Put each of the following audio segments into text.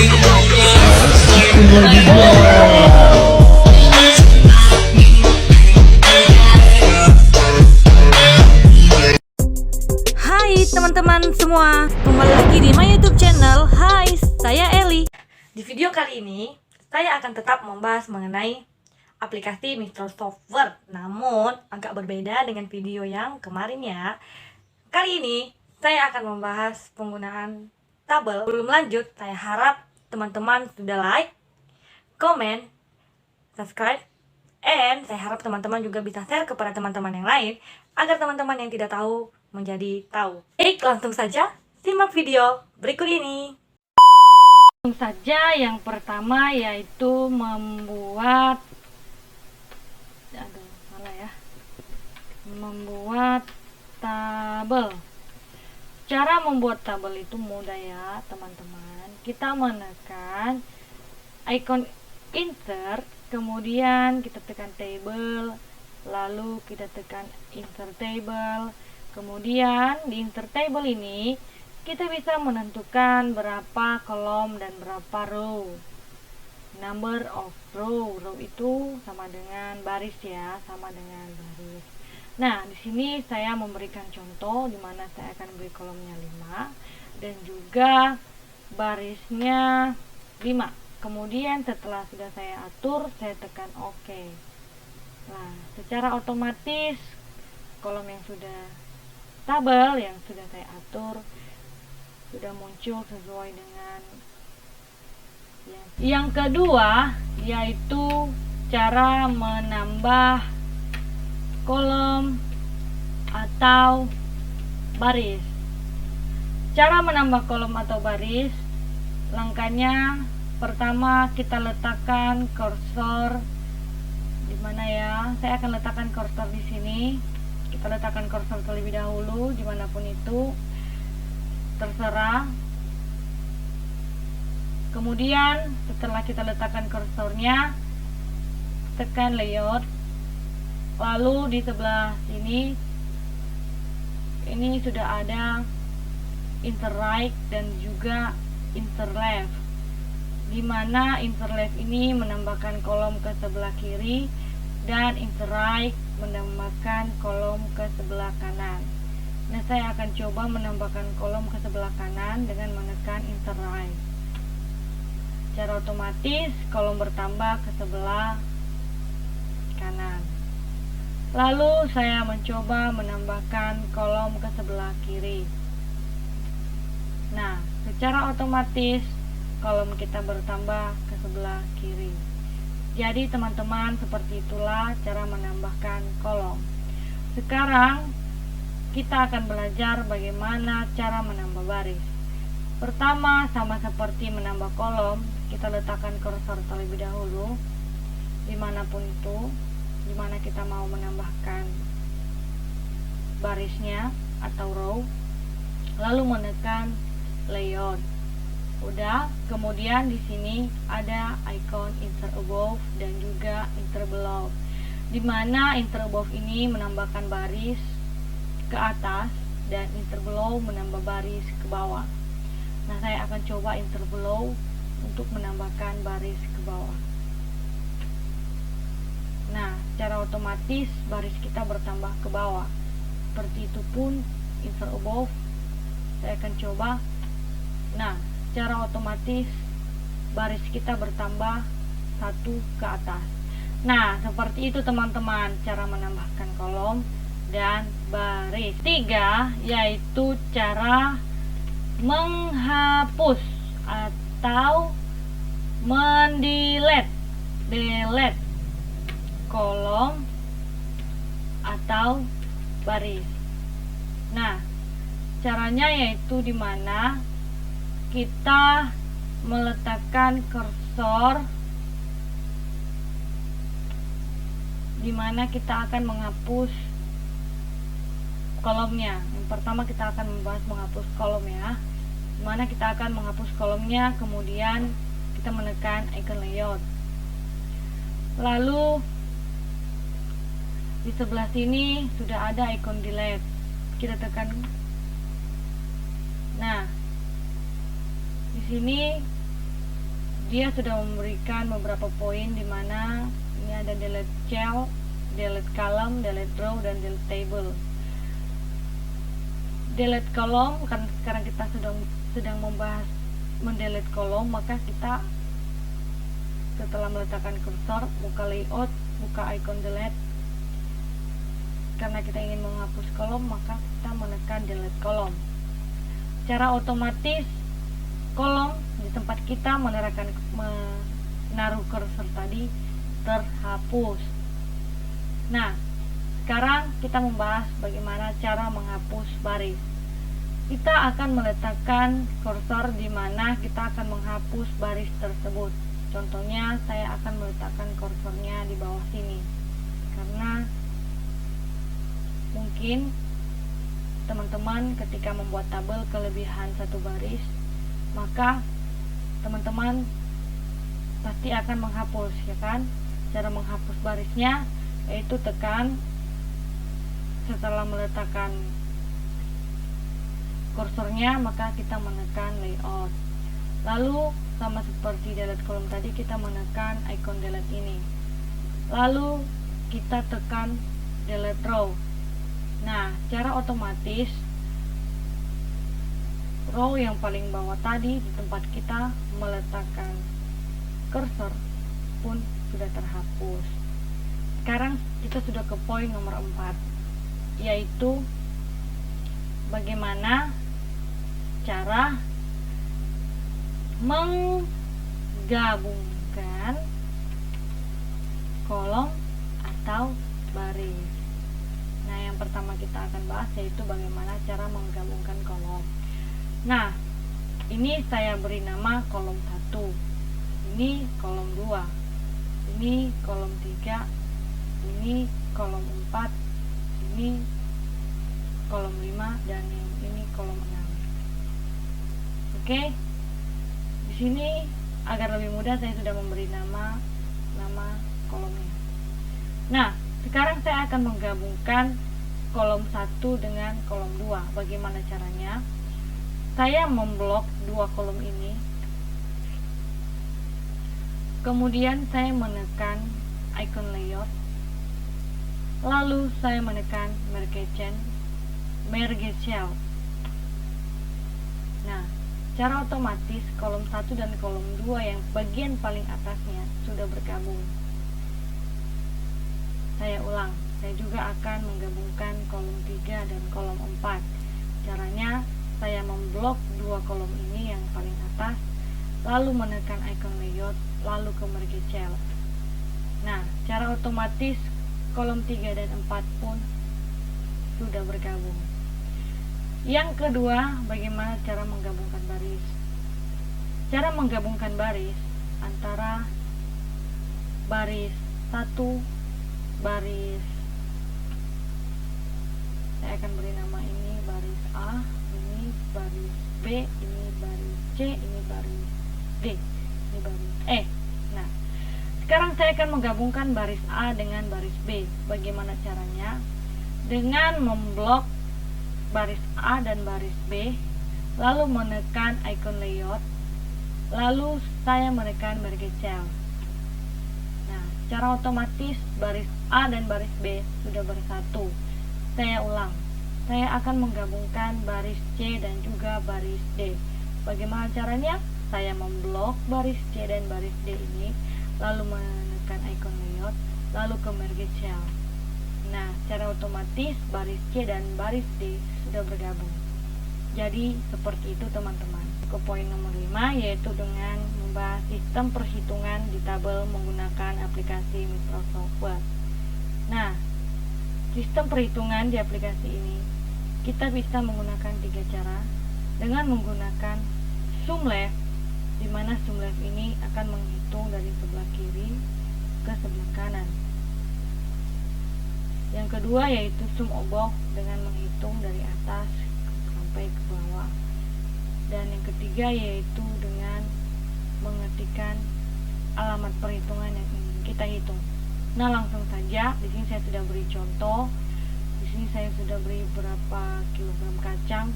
Hai teman-teman semua, kembali lagi di my YouTube channel. Hai, saya Eli. Di video kali ini, saya akan tetap membahas mengenai aplikasi Microsoft Word, namun agak berbeda dengan video yang kemarin ya. Kali ini, saya akan membahas penggunaan tabel. Belum lanjut, saya harap teman-teman sudah like, comment, subscribe, and saya harap teman-teman juga bisa share kepada teman-teman yang lain agar teman-teman yang tidak tahu menjadi tahu. Baik, langsung saja simak video berikut ini. Langsung saja, yang pertama yaitu membuat membuat tabel. Cara membuat tabel itu mudah ya teman-teman. Kita menekan icon insert, kemudian kita tekan table, lalu kita tekan insert table. Kemudian di insert table ini kita bisa menentukan berapa kolom dan berapa row. Number of row itu sama dengan baris ya, sama dengan baris. Nah, di sini saya memberikan contoh di mana saya akan beri kolomnya 5 dan juga barisnya 5. Kemudian setelah sudah saya atur, saya tekan OK. Nah, secara otomatis kolom yang sudah tabel yang sudah saya atur sudah muncul sesuai dengan yang kedua, yaitu cara menambah kolom atau baris. Cara menambah kolom atau baris, langkahnya pertama kita letakkan kursor di mana ya? Saya akan letakkan kursor di sini. Kita letakkan kursor terlebih dahulu dimanapun itu, terserah. Kemudian setelah kita letakkan kursornya, tekan layout. Lalu di sebelah sini ini sudah ada insert right dan juga insert left, di mana insert left ini menambahkan kolom ke sebelah kiri dan insert right menambahkan kolom ke sebelah kanan. Nah, saya akan coba menambahkan kolom ke sebelah kanan dengan menekan insert right. Secara otomatis kolom bertambah ke sebelah kanan. Lalu saya mencoba menambahkan kolom ke sebelah kiri. Nah, secara otomatis kolom kita bertambah ke sebelah kiri. Jadi teman-teman, seperti itulah cara menambahkan kolom. Sekarang kita akan belajar bagaimana cara menambah baris. Pertama, sama seperti menambah kolom, kita letakkan kursor terlebih dahulu dimanapun itu, dimana kita mau menambahkan barisnya atau row, lalu menekan layout. Udah, kemudian di sini ada icon insert above dan juga insert below, dimana insert above ini menambahkan baris ke atas dan insert below menambah baris ke bawah. Nah, saya akan coba insert below untuk menambahkan baris ke bawah. Nah, secara otomatis baris kita bertambah ke bawah. Seperti itu pun insert above, saya akan coba. Nah, secara otomatis baris kita bertambah satu ke atas. Nah, seperti itu teman-teman cara menambahkan kolom dan baris. 3, yaitu cara menghapus atau delete kolom atau baris. Nah, caranya yaitu dimana kita meletakkan kursor dimana kita akan menghapus kolomnya. Yang pertama kita akan membahas menghapus kolom ya, dimana kita akan menghapus kolomnya, kemudian kita menekan icon layout. Lalu di sebelah sini sudah ada icon delete, kita tekan. Nah, di sini dia sudah memberikan beberapa poin di mana ini ada delete cell, delete column, delete row, dan delete table. Delete column, karena sekarang kita sedang membahas mendelete kolom, maka kita setelah meletakkan kursor, buka layout, buka icon delete. Karena kita ingin menghapus kolom, maka kita menekan delete kolom. Secara otomatis kolom di tempat kita menaruh kursor tadi terhapus. Nah, sekarang kita membahas bagaimana cara menghapus baris. Kita akan meletakkan kursor di mana kita akan menghapus baris tersebut. Contohnya, saya akan meletakkan kursornya di bawah sini, karena mungkin teman-teman ketika membuat tabel kelebihan satu baris, maka teman-teman pasti akan menghapus, ya kan? Cara menghapus barisnya yaitu tekan setelah meletakkan kursornya, maka kita menekan layout. Lalu sama seperti delete kolom tadi, kita menekan icon delete ini. Lalu kita tekan delete row. Nah, secara otomatis row yang paling bawah tadi di tempat kita meletakkan kursor pun sudah terhapus. Sekarang kita sudah ke poin nomor 4, yaitu bagaimana cara menggabungkan kolom atau baris. Nah, yang pertama kita akan bahas yaitu bagaimana cara menggabungkan kolom. Nah, ini saya beri nama kolom 1, ini kolom 2, ini kolom 3, ini kolom 4, ini kolom 5, dan ini kolom 6. Oke. Di sini agar lebih mudah saya sudah memberi nama kolomnya. Nah, sekarang saya akan menggabungkan kolom 1 dengan kolom 2. Bagaimana caranya? Saya memblok dua kolom ini. Kemudian saya menekan icon layout. Lalu saya menekan merge cell. Nah, secara otomatis kolom 1 dan kolom 2 yang bagian paling atasnya sudah bergabung. Saya ulang, saya juga akan menggabungkan kolom 3 dan kolom 4. Caranya, saya memblok dua kolom ini yang paling atas, lalu menekan icon layout, lalu ke merge cell. Nah, secara otomatis kolom 3 dan 4 pun sudah bergabung. Yang kedua, bagaimana cara menggabungkan baris? Cara menggabungkan baris antara baris 1, baris, saya akan beri nama ini baris A, ini baris B, ini baris C, ini baris D, ini baris E. Nah, sekarang saya akan menggabungkan baris A dengan baris B. Bagaimana caranya? Dengan memblok baris A dan baris B, lalu menekan icon layout, lalu saya menekan merge cell. Nah, secara otomatis baris A dan baris B sudah bersatu. Saya ulang, saya akan menggabungkan baris C dan juga baris D. Bagaimana caranya? Saya memblok baris C dan baris D ini, lalu menekan icon layout, lalu ke merge cell. Nah, secara otomatis baris C dan baris D sudah bergabung. Jadi seperti itu teman-teman. Ke poin nomor 5, yaitu dengan membahas sistem perhitungan di tabel menggunakan aplikasi Microsoft Word. Nah, sistem perhitungan di aplikasi ini kita bisa menggunakan 3 cara. Dengan menggunakan sum left, di mana sum left ini akan menghitung dari sebelah kiri ke sebelah kanan. Yang kedua yaitu sum above, dengan menghitung dari atas sampai ke bawah. Dan yang ketiga yaitu dengan mengetikkan alamat perhitungan yang ingin kita hitung. Nah, langsung saja. Di sini saya sudah beri contoh. Di sini saya sudah beri berapa kilogram kacang,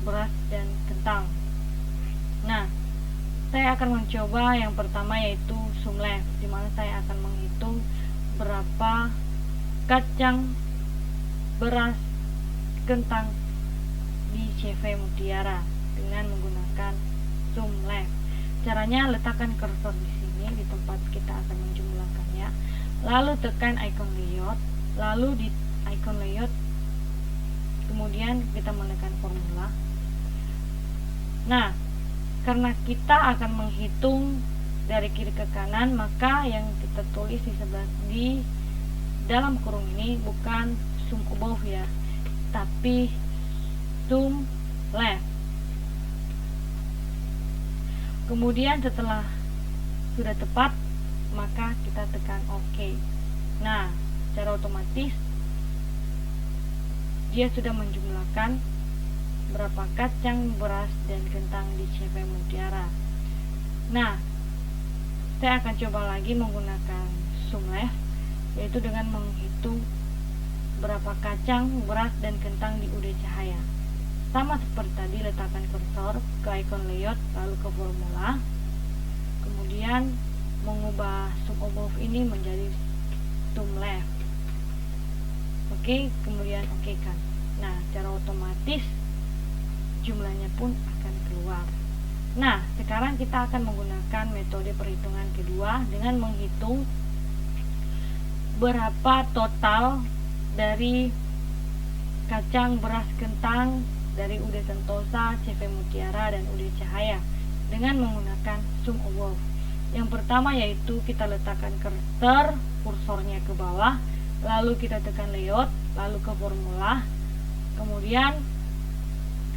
beras, dan kentang. Nah, saya akan mencoba yang pertama, yaitu sum left, dimana saya akan menghitung berapa kacang, beras, kentang di CV Mutiara dengan menggunakan sum left. Caranya, letakkan cursor di sini di tempat kita akan menjumlahkannya, lalu tekan icon layout, lalu di icon layout kemudian kita menekan formula. Nah, karena kita akan menghitung dari kiri ke kanan, maka yang kita tulis di dalam kurung ini bukan sum above ya, tapi sum left. Kemudian setelah sudah tepat, maka kita tekan OK. Nah, secara otomatis dia sudah menjumlahkan berapa kacang, beras, dan kentang di CV Mutiara. Nah, saya akan coba lagi menggunakan sum left, yaitu dengan menghitung berapa kacang, beras, dan kentang di UD Cahaya. Sama seperti tadi, letakkan cursor ke icon layout, lalu ke formula, kemudian mengubah sum above ini menjadi sum left. Oke, kemudian oke kan. Nah, secara otomatis jumlahnya pun akan keluar. Nah, sekarang kita akan menggunakan metode perhitungan kedua dengan menghitung berapa total dari kacang, beras, kentang dari UD Sentosa, CV Mutiara, dan UD Cahaya dengan menggunakan sum above. Yang pertama yaitu kita letakkan kursornya ke bawah, lalu kita tekan layout, lalu ke formula, kemudian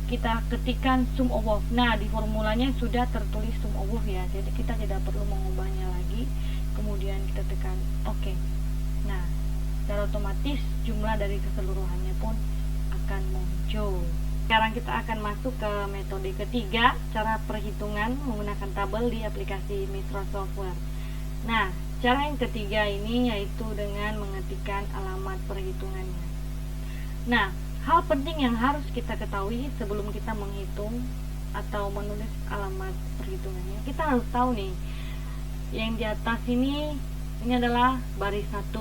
kita ketikkan sum above. Nah, di formulanya sudah tertulis sum above ya, jadi kita tidak perlu mengubahnya lagi. Kemudian kita tekan OK. Nah, secara otomatis jumlah dari keseluruhannya pun akan muncul. Sekarang kita akan masuk ke metode ketiga, cara perhitungan menggunakan tabel di aplikasi Microsoft Word. Nah, cara yang ketiga ini yaitu dengan mengetikkan alamat perhitungannya. Nah, hal penting yang harus kita ketahui sebelum kita menghitung atau menulis alamat perhitungannya, kita harus tahu nih, yang di atas ini adalah baris 1,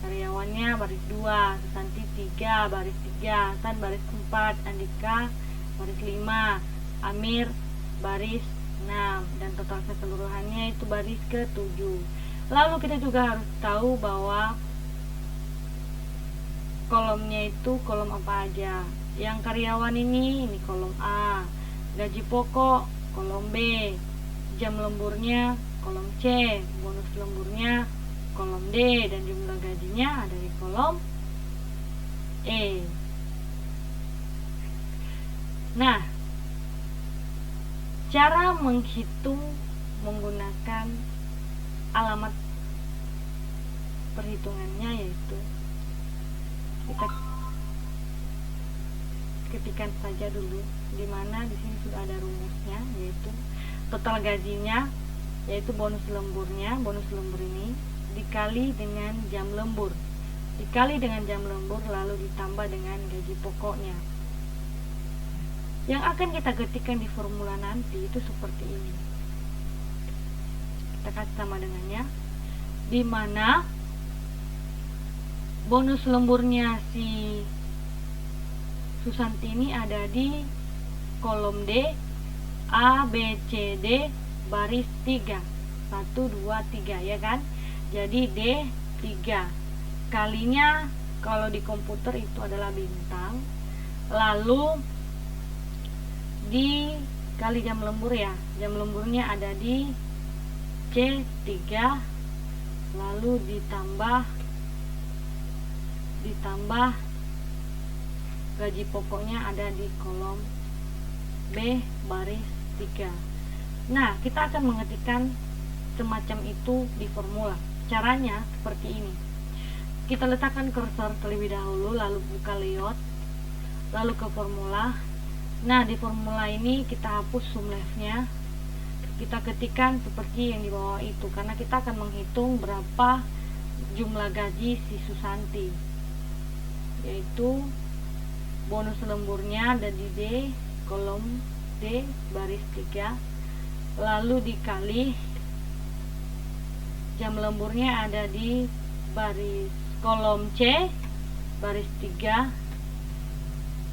karyawannya baris 2, Susanti 3, baris 3, Hasan baris 4, Andika baris 5, Amir baris 6, dan total keseluruhannya itu baris ke-7. Lalu kita juga harus tahu bahwa kolomnya itu kolom apa aja. Yang karyawan ini kolom A, gaji pokok kolom B, jam lemburnya kolom C, bonus lemburnya kolom D, dan jumlah gajinya ada di kolom E. Nah, cara menghitung menggunakan alamat perhitungannya yaitu kita ketikkan saja dulu, dimana di sini sudah ada rumusnya, yaitu total gajinya, yaitu bonus lembur ini dikali dengan jam lembur, lalu ditambah dengan gaji pokoknya. Yang akan kita ketikkan di formula nanti itu seperti ini. Kita kasih sama dengannya, dimana bonus lemburnya si Susanti ini ada di kolom D, A, B, C, D, baris 3, 1, 2, 3 ya kan. Jadi D 3 kalinya kalau di komputer itu adalah bintang, lalu dikali jam lembur ya, jam lemburnya ada di C 3, lalu ditambah gaji pokoknya ada di kolom B baris 3. Nah, kita akan mengetikkan semacam itu di formula. Caranya seperti ini. Kita letakkan cursor terlebih dahulu, lalu buka layout, lalu ke formula. Nah, di formula ini kita hapus sum left-nya, kita ketikkan seperti yang di bawah itu, karena kita akan menghitung berapa jumlah gaji si Susanti, yaitu bonus lemburnya ada di D, kolom D baris 3, lalu dikali jam lemburnya ada di baris kolom C baris 3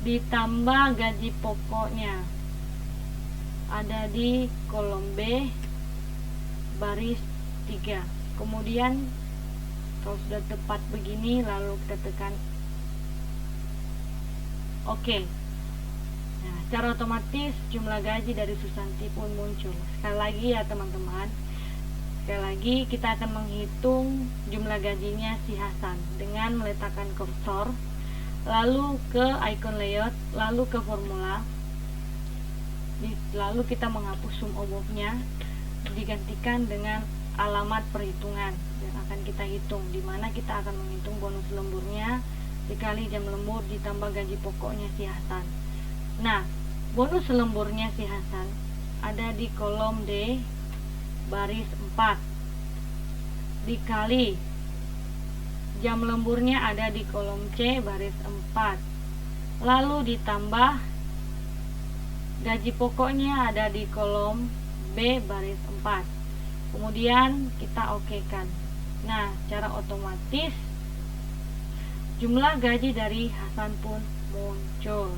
ditambah gaji pokoknya ada di kolom B baris 3. Kemudian kalau sudah tepat begini lalu kita tekan OK. Nah, secara otomatis jumlah gaji dari Susanti pun muncul. Sekali lagi ya teman-teman, sekali lagi kita akan menghitung jumlah gajinya si Hasan dengan meletakkan kursor lalu ke icon layout, lalu ke formula, lalu kita menghapus sum obofnya, digantikan dengan alamat perhitungan yang akan kita hitung, dimana kita akan menghitung bonus lemburnya dikali jam lembur ditambah gaji pokoknya si Hasan. Nah, bonus lemburnya si Hasan ada di kolom D baris 4 dikali jam lemburnya ada di kolom C baris 4 lalu ditambah gaji pokoknya ada di kolom B baris 4. Kemudian kita OK-kan. Nah, secara otomatis jumlah gaji dari Hasan pun muncul.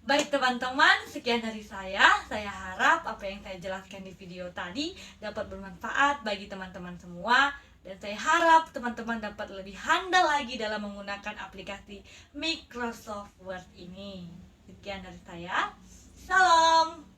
Baik teman-teman, sekian dari saya. Saya harap apa yang saya jelaskan di video tadi dapat bermanfaat bagi teman-teman semua. Dan saya harap teman-teman dapat lebih handal lagi dalam menggunakan aplikasi Microsoft Word ini. Sekian dari saya. Salam!